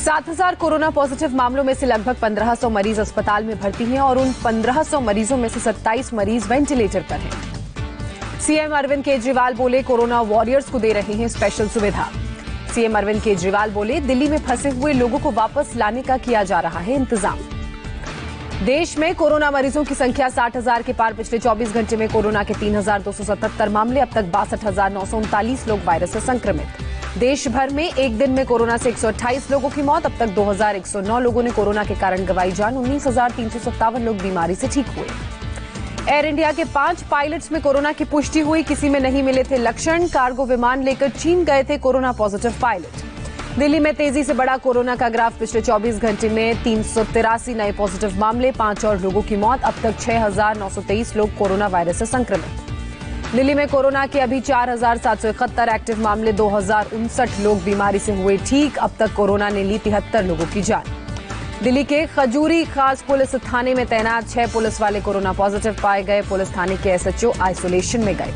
7,000 corona positive मामलों में से लगभग 1,500 मरीज अस्पताल में भर्ती हैं और उन 1,500 मरीजों में से 27 मरीज वेंटिलेटर पर हैं। सीएम अरविंद केजरीवाल बोले, कोरोना वॉरियर्स को दे रहे हैं स्पेशल सुविधा। सीएम अरविंद केजरीवाल बोले, दिल्ली में फंसे हुए लोगों को वापस लाने का किया जा रहा है इंतजाम। देश में कोरोना मरीजों की संख्या 60,000 के पार। पिछले 24 घंटे में कोरोना के 3,277 मामले। अब तक 62,939 लोग वायरस से संक्रमित। देश भर में एक दिन में कोरोना से 128 लोगों की मौत। अब तक 2,109 लोगों ने कोरोना के कारण गंवाई जान। 19,357 लोग बीमारी से ठीक हुए। एयर इंडिया के 5 पायलट्स में कोरोना की पुष्टि हुई। किसी में नहीं मिले थे लक्षण। कार्गो विमान लेकर चीन गए थे कोरोना पॉजिटिव पायलट। दिल्ली में तेजी से बढ़ा कोरोना का ग्राफ। पिछले 24 घंटे में 383 नए पॉजिटिव मामले, 5 और लोगों की मौत। अब तक 6,923 लोग कोरोना वायरस से संक्रमित। दिल्ली में कोरोना के अभी 4,771 एक्टिव मामले। 2,059 लोग बीमारी से हुए ठीक। अब तक कोरोना ने ली 73 लोगों की जान। दिल्ली के खजूरी खास पुलिस थाने में तैनात 6 पुलिस वाले कोरोना पॉजिटिव पाए गए। पुलिस थाने के एसएचओ आइसोलेशन में गए।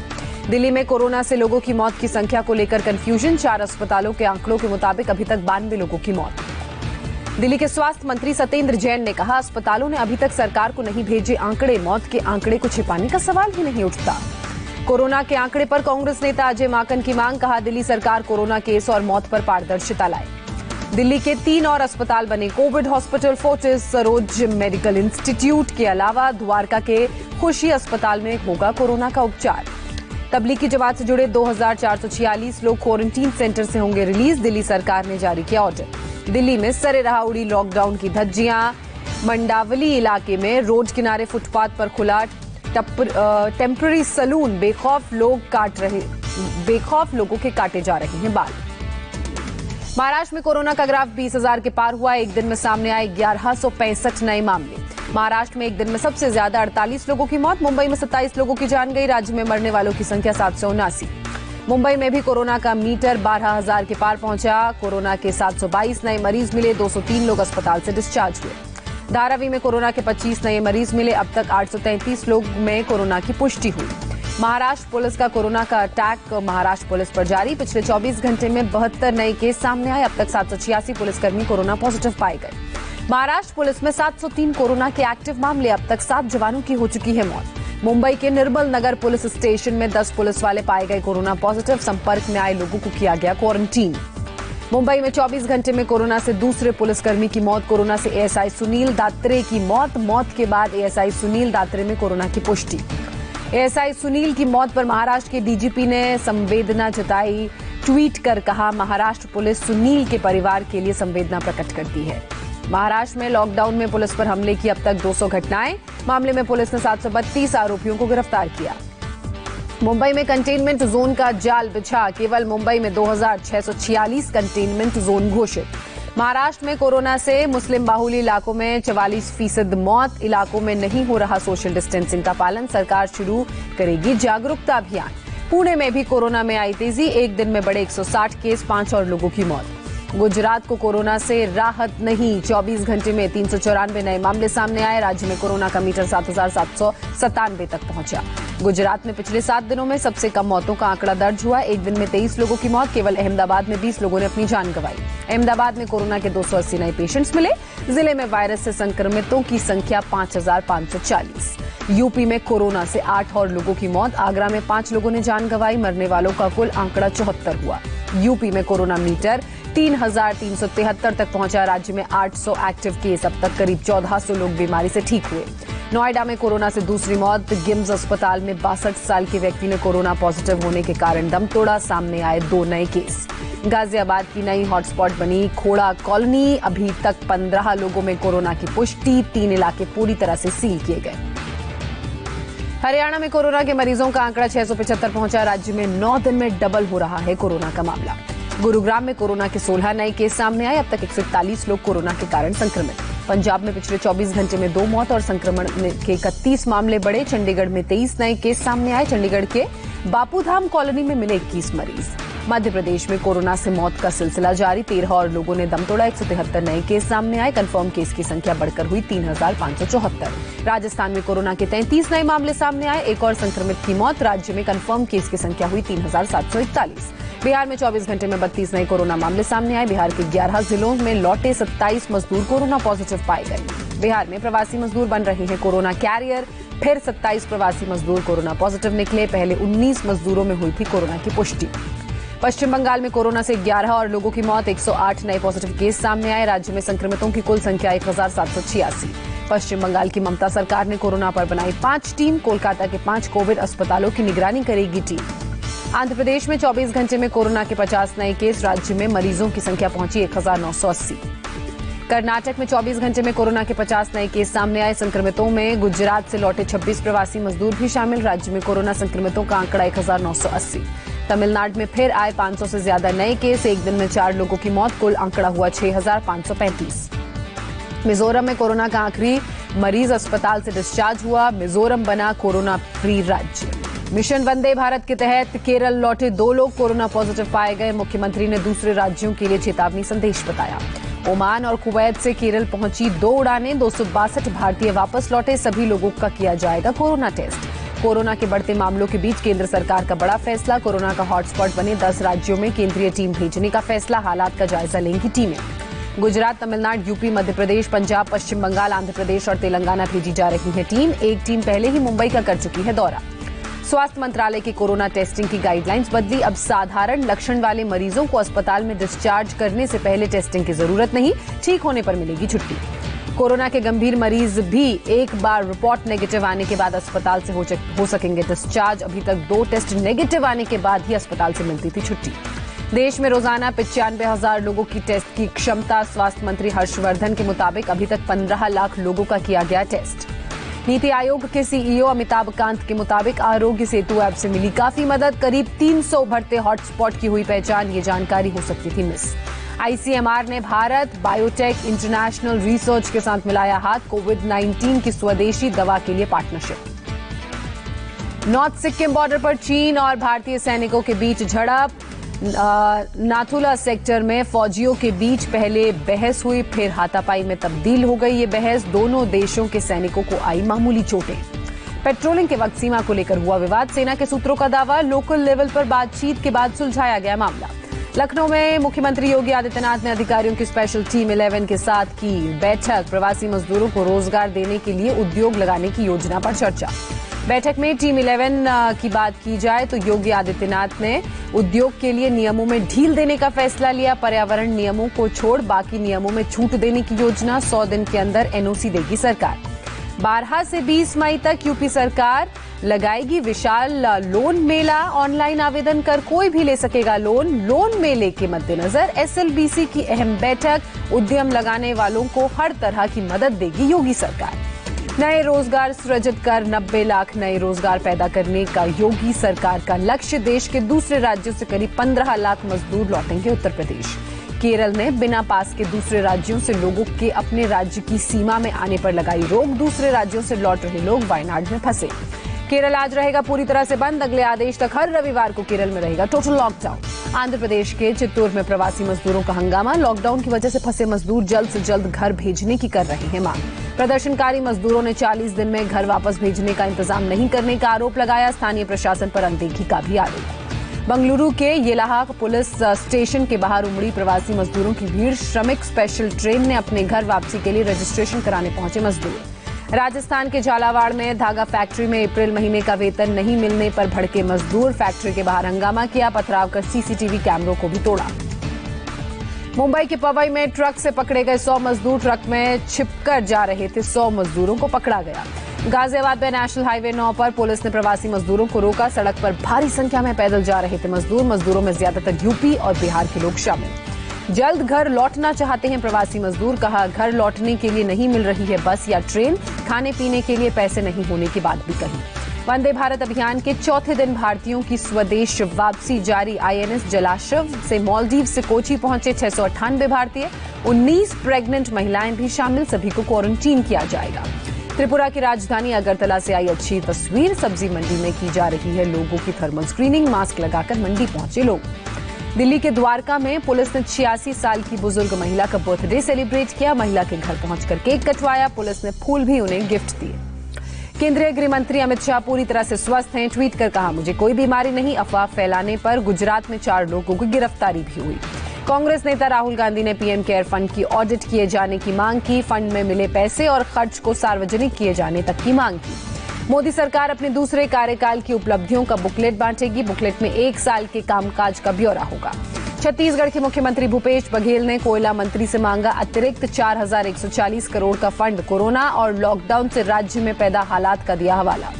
दिल्ली में कोरोना से लोगों की मौत की संख्या को लेकर कंफ्यूजन। 4 अस्पतालों के आंकड़ों के मुताबिक अभी तक 92 लोगों की मौत। दिल्ली के स्वास्थ्य मंत्री सत्येंद्र जैन ने कहा, अस्पतालों ने अभी तक सरकार को नहीं भेजे आंकड़े। मौत के आंकड़े को छिपाने का सवाल ही नहीं उठता। कोरोना के आंकड़े पर कांग्रेस नेता अजय माकन की मांग। कहा, दिल्ली सरकार कोरोना केस और मौत पर पारदर्शिता लाए। दिल्ली के 3 और अस्पताल बने Covid hospital. Fortis Saroj medical institute के अलावा द्वारका के खुशी अस्पताल में होगा कोरोना का उपचार। तबलीगी जमात से जुड़े 2,446 लोग क्वारंटीन सेंटर से होंगे रिलीज। दिल्ली सरकार ने जारी किया ऑर्डर। दिल्ली में सरे रहा उड़ी लॉकडाउन की धज्जियां। मंडावली इलाके में रोड किनारे फुटपाथ पर खुला टेम्पररी सलून। बेखौफ लोगों के काटे जा रहे हैं बाल। महाराष्ट्र में कोरोना का ग्राफ 20,000 के पार हुआ। एक दिन में सामने आए 1,165 नए मामले। महाराष्ट्र में एक दिन में सबसे ज्यादा 48 लोगों की मौत। मुंबई में 27 लोगों की जान गई। राज्य में मरने वालों की संख्या 779। मुंबई में भी कोरोना का मीटर 12,000 के पार पहुंचा। कोरोना के 722 नए मरीज मिले। 203 लोग अस्पताल से डिस्चार्ज हुए। धारावी में कोरोना के 25 नए मरीज मिले। अब तक 833 लोग में कोरोना की पुष्टि हुई। महाराष्ट्र पुलिस का कोरोना का अटैक महाराष्ट्र पुलिस पर जारी। पिछले 24 घंटे में 72 नए केस सामने आए। अब तक 786 पुलिसकर्मी कोरोना पॉजिटिव पाए गए। महाराष्ट्र पुलिस में 703 कोरोना के एक्टिव मामले। अब तक 7 जवानों की हो चुकी है मौत। मुंबई के निर्मल नगर पुलिस स्टेशन में 10 पुलिस वाले पाए गए कोरोना पॉजिटिव। संपर्क में आए लोगों को किया गया क्वारंटीन। मुंबई में 24 घंटे में कोरोना से दूसरे पुलिसकर्मी की मौत। कोरोना से एएसआई सुनील दात्रे की मौत। मौत के बाद एएसआई सुनील दात्रे में कोरोना की पुष्टि। एएसआई सुनील की मौत पर महाराष्ट्र के डीजीपी ने संवेदना जताई। ट्वीट कर कहा, महाराष्ट्र पुलिस सुनील के परिवार के लिए संवेदना प्रकट करती है। महाराष्ट्र में लॉकडाउन में पुलिस पर हमले की अब तक 200 घटनाएं। मामले में पुलिस ने 732 आरोपियों को गिरफ्तार किया। मुंबई में कंटेनमेंट जोन का जाल बिछा। केवल मुंबई में 2,646 कंटेनमेंट जोन घोषित। महाराष्ट्र में कोरोना से मुस्लिम बाहुल्य इलाकों में 44% मौत। इलाकों में नहीं हो रहा सोशल डिस्टेंसिंग का पालन। सरकार शुरू करेगी जागरूकता अभियान। पुणे में भी कोरोना में आई तेजी। एक दिन में बढ़े 160 केस, 5 और लोगों की मौत। गुजरात को कोरोना से राहत नहीं। 24 घंटे में 394 नए मामले सामने आए। राज्य में कोरोना का मीटर 7,797 तक पहुंचा। गुजरात में पिछले 7 दिनों में सबसे कम मौतों का आंकड़ा दर्ज हुआ। एक दिन में 23 लोगों की मौत। केवल अहमदाबाद में 20 लोगों ने अपनी जान गंवाई। अहमदाबाद में कोरोना के 280 नए पेशेंट्स मिले। जिले में वायरस से संक्रमितों की संख्या 5,540। यूपी में कोरोना से 8 और लोगों की मौत। आगरा में 5 लोगों ने जान गंवाई। मरने वालों का कुल आंकड़ा 74 हुआ। यूपी में कोरोना मीटर 3,373 तक पहुंचा। राज्य में 800 एक्टिव केस। अब तक करीब 1,400 लोग बीमारी से ठीक हुए। नोएडा में कोरोना से दूसरी मौत। गिम्स अस्पताल में 62 साल के व्यक्ति ने कोरोना पॉजिटिव होने के कारण दम तोड़ा। सामने आए 2 नए केस। गाजियाबाद की नई हॉटस्पॉट बनी खोड़ा कॉलोनी। अभी तक 15 लोगों में कोरोना की पुष्टि। 3 इलाके पूरी तरह से सील किए गए। हरियाणा में कोरोना के मरीजों का आंकड़ा 675 पहुंचा। राज्य में 9 दिन में डबल हो रहा है कोरोना का मामला। गुरुग्राम में कोरोना के 16 नए केस सामने आए। अब तक 141 लोग कोरोना के कारण संक्रमित। पंजाब में पिछले 24 घंटे में 2 मौत और संक्रमण के 31 मामले बढ़े। चंडीगढ़ में 23 नए केस सामने आए। चंडीगढ़ के बापूधाम कॉलोनी में मिले 21 मरीज। मध्य प्रदेश में कोरोना से मौत का सिलसिला जारी। 13 और लोगों ने दम तोड़ा। 173 नए केस सामने आए। कंफर्म केस की संख्या बढ़कर हुई 3,574। राजस्थान में कोरोना के 33 नए मामले सामने आए। एक और संक्रमित की मौत। राज्य में कंफर्म केस की संख्या हुई 3,741। बिहार में 24 घंटे में 32 नए कोरोना मामले सामने आए। बिहार के 11 जिलों में लौटे 27 मजदूर कोरोना पॉजिटिव पाए गए। बिहार में प्रवासी मजदूर बन रहे हैं कोरोना कैरियर। फिर 27 प्रवासी मजदूर कोरोना पॉजिटिव निकले। पहले 19 मजदूरों में हुई थी कोरोना की पुष्टि। पश्चिम बंगाल में कोरोना से 11 और लोगों की मौत। 108 नए पॉजिटिव केस सामने आए। राज्य में संक्रमितों की कुल संख्या 1786। पश्चिम बंगाल की ममता सरकार ने कोरोना पर बनाई 5 टीम। कोलकाता के 5 कोविड अस्पतालों की निगरानी करेगी टीम। आंध्र प्रदेश में 24 घंटे में कोरोना के 50 नए केस। राज्य में मरीजों की संख्या पहुंची 1980। कर्नाटक में 24 घंटे में कोरोना के 50 नए केस सामने आए। संक्रमितों में गुजरात से लौटे 26 प्रवासी मजदूर भी शामिल। राज्य में कोरोना संक्रमितों का आंकड़ा 1980। तमिलनाडु में फिर आए 500 से ज्यादा नए केस। एक दिन में 4 लोगों की मौत। कुल आंकड़ा हुआ 6535। मिजोरम में कोरोना का आखिरी मरीज अस्पताल से डिस्चार्ज हुआ। मिजोरम बना कोरोना फ्री राज्य। मिशन वंदे भारत के तहत केरल लौटे 2 लोग कोरोना पॉजिटिव पाए गए। मुख्यमंत्री ने दूसरे राज्यों के लिए चेतावनी संदेश बताया। ओमान और कुवैत से केरल पहुंची 2 उड़ानें। 262 भारतीय वापस लौटे। सभी लोगों का किया जाएगा कोरोना टेस्ट। कोरोना के बढ़ते मामलों के बीच केंद्र सरकार का बड़ा फैसला। कोरोना का हॉटस्पॉट बने 10 राज्यों में केंद्रीय टीम भेजने का फैसला। हालात का जायजा लेंगी टीमें। गुजरात, तमिलनाडु, यूपी, मध्य प्रदेश, पंजाब, पश्चिम बंगाल, आंध्र प्रदेश और तेलंगाना भेजी जा रही है टीम। एक टीम पहले ही मुंबई का कर चुकी है दौरा। स्वास्थ्य मंत्रालय की कोरोना टेस्टिंग की गाइडलाइंस बदली। अब साधारण लक्षण वाले मरीजों को अस्पताल में डिस्चार्ज करने से पहले टेस्टिंग की जरूरत नहीं। ठीक होने पर मिलेगी छुट्टी। कोरोना के गंभीर मरीज भी एक बार रिपोर्ट नेगेटिव आने के बाद अस्पताल से हो सकेंगे डिस्चार्ज। अभी तक 2 टेस्ट नेगेटिव आने के बाद ही अस्पताल से मिलती थी छुट्टी। देश में रोजाना 95,000 लोगों की टेस्ट की क्षमता। स्वास्थ्य मंत्री हर्षवर्धन के मुताबिक अभी तक 15 लाख लोगों का किया गया टेस्ट। नीति आयोग के सीईओ अमिताभ कांत के मुताबिक आरोग्य सेतु ऐप से मिली काफी मदद। करीब 300 उभरते हॉटस्पॉट की हुई पहचान। ये जानकारी हो सकती थी मिस। आईसीएमआर ने भारत बायोटेक इंटरनेशनल रिसर्च के साथ मिलाया हाथ। कोविड-19 की स्वदेशी दवा के लिए पार्टनरशिप। नॉर्थ सिक्किम बॉर्डर पर चीन और भारतीय सैनिकों के बीच झड़प। नाथुला सेक्टर में फौजियों के बीच पहले बहस हुई, फिर हाथापाई में तब्दील हो गई ये बहस। दोनों देशों के सैनिकों को आई मामूली चोटें। पेट्रोलिंग के वक्त सीमा को लेकर हुआ विवाद। सेना के सूत्रों का दावा, लोकल लेवल पर बातचीत के बाद सुलझाया गया मामला। लखनऊ में मुख्यमंत्री योगी आदित्यनाथ ने अधिकारियों की स्पेशल टीम 11 के साथ की बैठक। प्रवासी मजदूरों को रोजगार देने के लिए उद्योग लगाने की योजना पर चर्चा। बैठक में टीम 11 की बात की जाए तो योगी आदित्यनाथ ने उद्योग के लिए नियमों में ढील देने का फैसला लिया। पर्यावरण नियमों को छोड़ बाकी नियमों में छूट देने की योजना। 100 दिन के अंदर एनओसी देगी सरकार। 12 से 20 मई तक यूपी सरकार लगाएगी विशाल लोन मेला। ऑनलाइन आवेदन कर कोई भी ले सकेगा लोन। लोन मेले के मद्देनजर एसएलबीसी की अहम बैठक। उद्यम लगाने वालों को हर तरह की मदद देगी योगी सरकार। नए रोजगार सृजित कर 90 लाख नए रोजगार पैदा करने का योगी सरकार का लक्ष्य। देश के दूसरे राज्यों से करीब 15 लाख मजदूर लौटेंगे उत्तर प्रदेश। केरल ने बिना पास के दूसरे राज्यों से लोगों के अपने राज्य की सीमा में आने पर लगाई रोक। दूसरे राज्यों से लौट रहे लोग वायनाड में फंसे। केरल आज रहेगा पूरी तरह से बंद। अगले आदेश तक हर रविवार को केरल में रहेगा टोटल लॉकडाउन। आंध्र प्रदेश के चित्तूर में प्रवासी मजदूरों का हंगामा। लॉकडाउन की वजह से फंसे मजदूर जल्द से जल्द घर भेजने की कर रहे हैं मांग। प्रदर्शनकारी मजदूरों ने 40 दिन में घर वापस भेजने का इंतजाम नहीं करने का आरोप लगाया। स्थानीय प्रशासन पर अनदेखी का भी आरोप। बंगलुरु के येलाहा पुलिस स्टेशन के बाहर उमड़ी प्रवासी मजदूरों की भीड़। श्रमिक स्पेशल ट्रेन ने अपने घर वापसी के लिए रजिस्ट्रेशन कराने पहुंचे मजदूर। राजस्थान के झालावाड़ में धागा फैक्ट्री में अप्रैल महीने का वेतन नहीं मिलने पर भड़के मजदूर। फैक्ट्री के बाहर हंगामा किया। पथराव कर सीसीटीवी कैमरों को भी तोड़ा। मुंबई के पवई में ट्रक से पकड़े गए 100 मजदूर। ट्रक में छिपकर जा रहे थे 100 मजदूरों को पकड़ा गया। गाजियाबाद में नेशनल हाईवे 9 पर पुलिस ने प्रवासी मजदूरों को रोका। सड़क पर भारी संख्या में पैदल जा रहे थे मजदूर। मजदूरों में ज्यादातर यूपी और बिहार के लोग शामिल। जल्द घर लौटना चाहते हैं प्रवासी मजदूर। कहा, घर लौटने के लिए नहीं मिल रही है बस या ट्रेन। खाने पीने के लिए पैसे नहीं होने की बात भी कही। वंदे भारत अभियान के चौथे दिन भारतीयों की स्वदेश वापसी जारी। आईएनएस जलाश्व से मालदीव से कोची पहुंचे 698 भारतीय। 19 प्रेग्नेंट महिलाएं भी शामिल। सभी को क्वारंटीन किया जाएगा। त्रिपुरा की राजधानी अगरतला से आई अच्छी तस्वीर। सब्जी मंडी में की जा रही है लोगों की थर्मल स्क्रीनिंग। मास्क लगाकर मंडी पहुंचे लोग। दिल्ली के द्वारका में पुलिस ने 86 साल की बुजुर्ग महिला का बर्थडे सेलिब्रेट किया। महिला के घर पहुंचकर केक कटवाया। पुलिस ने फूल भी उन्हें गिफ्ट दिए। केंद्रीय गृह मंत्री अमित शाह पूरी तरह से स्वस्थ हैं। ट्वीट कर कहा, मुझे कोई बीमारी नहीं। अफवाह फैलाने पर गुजरात में 4 लोगों की गिरफ्तारी भी हुई। कांग्रेस नेता राहुल गांधी ने पीएम केयर फंड की ऑडिट किए जाने की मांग की। फंड में मिले पैसे और खर्च को सार्वजनिक किए जाने तक की मांग की। मोदी सरकार अपने दूसरे कार्यकाल की उपलब्धियों का बुकलेट बांटेगी। बुकलेट में 1 साल के कामकाज का ब्यौरा होगा। छत्तीसगढ़ के मुख्यमंत्री भूपेश बघेल ने कोयला मंत्री से मांगा अतिरिक्त 4,140 करोड़ का फंड। कोरोना और लॉकडाउन से राज्य में पैदा हालात का दिया हवाला।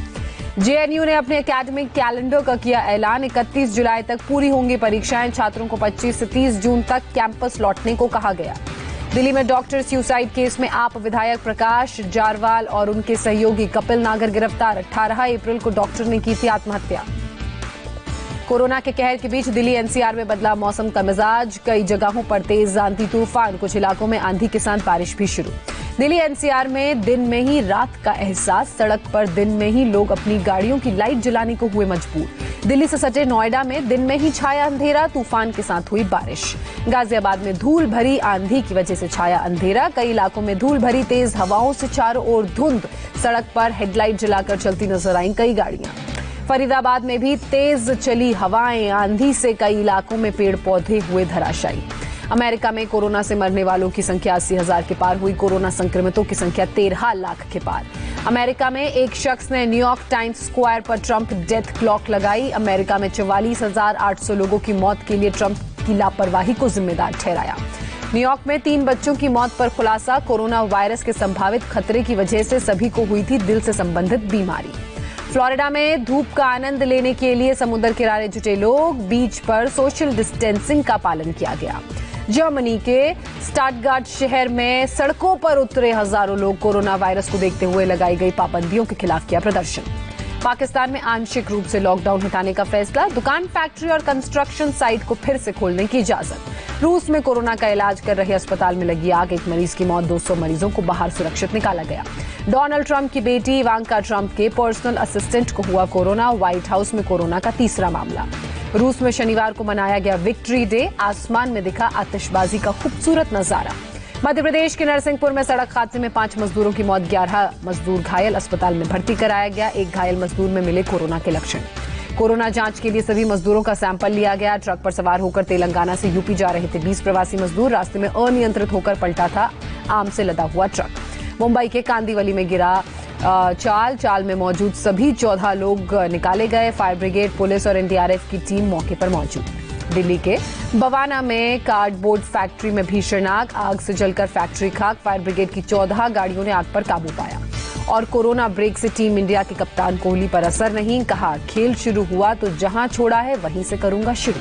जेएनयू ने अपने एकेडमिक कैलेंडर का किया ऐलान। 31 जुलाई तक पूरी होंगी परीक्षाएं। छात्रों को 25 से 30 जून तक कैंपस लौटने को कहा गया। दिल्ली में डॉक्टर सुसाइड केस में आप विधायक प्रकाश जारवाल और उनके सहयोगी कपिल नागर गिरफ्तार। 18 अप्रैल को डॉक्टर ने की थी आत्महत्या। कोरोना के कहर के बीच दिल्ली एनसीआर में बदला मौसम का मिजाज। कई जगहों पर तेज आंधी तूफान, कुछ इलाकों में आंधी के साथ बारिश भी शुरू। दिल्ली एनसीआर में दिन में ही रात का एहसास। सड़क पर दिन में ही लोग अपनी गाड़ियों की लाइट जलाने को हुए मजबूर। दिल्ली से सटे नोएडा में दिन में ही छाया अंधेरा, तूफान के साथ हुई बारिश। गाजियाबाद में धूल भरी आंधी की वजह से छाया अंधेरा। कई इलाकों में धूल भरी तेज हवाओं से चारों ओर धुंध। सड़क पर हेडलाइट जलाकर चलती नजर आईं कई गाड़ियां। फरीदाबाद में भी तेज चली हवाएं। आंधी से कई इलाकों में पेड़ पौधे हुए धराशायी। अमेरिका में कोरोना से मरने वालों की संख्या 80,000 के पार हुई। कोरोना संक्रमितों की संख्या 13 लाख के पार। अमेरिका में एक शख्स ने न्यूयॉर्क टाइम्स स्क्वायर पर ट्रंप डेथ क्लॉक लगाई। अमेरिका में 44,800 लोगों की मौत के लिए ट्रंप की लापरवाही को जिम्मेदार ठहराया। न्यूयॉर्क में 3 बच्चों की मौत पर खुलासा। कोरोना वायरस के संभावित खतरे की वजह से सभी को हुई थी दिल से संबंधित बीमारी। फ्लोरिडा में धूप का आनंद लेने के लिए समुद्र किनारे जुटे लोग। बीच पर सोशल डिस्टेंसिंग का पालन किया गया। जर्मनी के स्टटगार्ट शहर में सड़कों पर उतरे हजारों लोग। कोरोना वायरस को देखते हुए लगाई गई पाबंदियों के खिलाफ किया प्रदर्शन। पाकिस्तान में आंशिक रूप से लॉकडाउन हटाने का फैसला। दुकान, फैक्ट्री और कंस्ट्रक्शन साइट को फिर से खोलने की इजाजत। रूस में कोरोना का इलाज कर रहे अस्पताल में लगी आग। 1 मरीज की मौत, 200 मरीजों को बाहर सुरक्षित निकाला गया। डोनाल्ड ट्रंप की बेटी इवांका ट्रंप के पर्सनल असिस्टेंट को हुआ कोरोना। व्हाइट हाउस में कोरोना का तीसरा मामला। रूस में शनिवार को मनाया गया विक्ट्री डे। आसमान में दिखा आतिशबाजी का खूबसूरत नजारा। मध्य प्रदेश के नरसिंहपुर में सड़क हादसे में 5 मजदूरों की मौत, 11 मजदूर घायल। अस्पताल में भर्ती कराया गया। एक घायल मजदूर में मिले कोरोना के लक्षण। कोरोना जांच के लिए सभी मजदूरों का सैंपल लिया गया। ट्रक पर सवार होकर तेलंगाना से यूपी जा रहे थे 20 प्रवासी मजदूर। रास्ते में अनियंत्रित होकर पलटा था आम से लदा हुआ ट्रक। मुंबई के कांदीवली में गिरा चाल में मौजूद सभी 14 लोग निकाले गए। फायर ब्रिगेड, पुलिस और एनडीआरएफ की टीम मौके पर मौजूद। दिल्ली के बवाना में कार्डबोर्ड फैक्ट्री में भीषण आग से जलकर फैक्ट्री खाक। फायर ब्रिगेड की 14 गाड़ियों ने आग पर काबू पाया। और कोरोना ब्रेक से टीम इंडिया के कप्तान कोहली पर असर नहीं। कहा, खेल शुरू हुआ तो जहां छोड़ा है वहीं से करूंगा शुरू।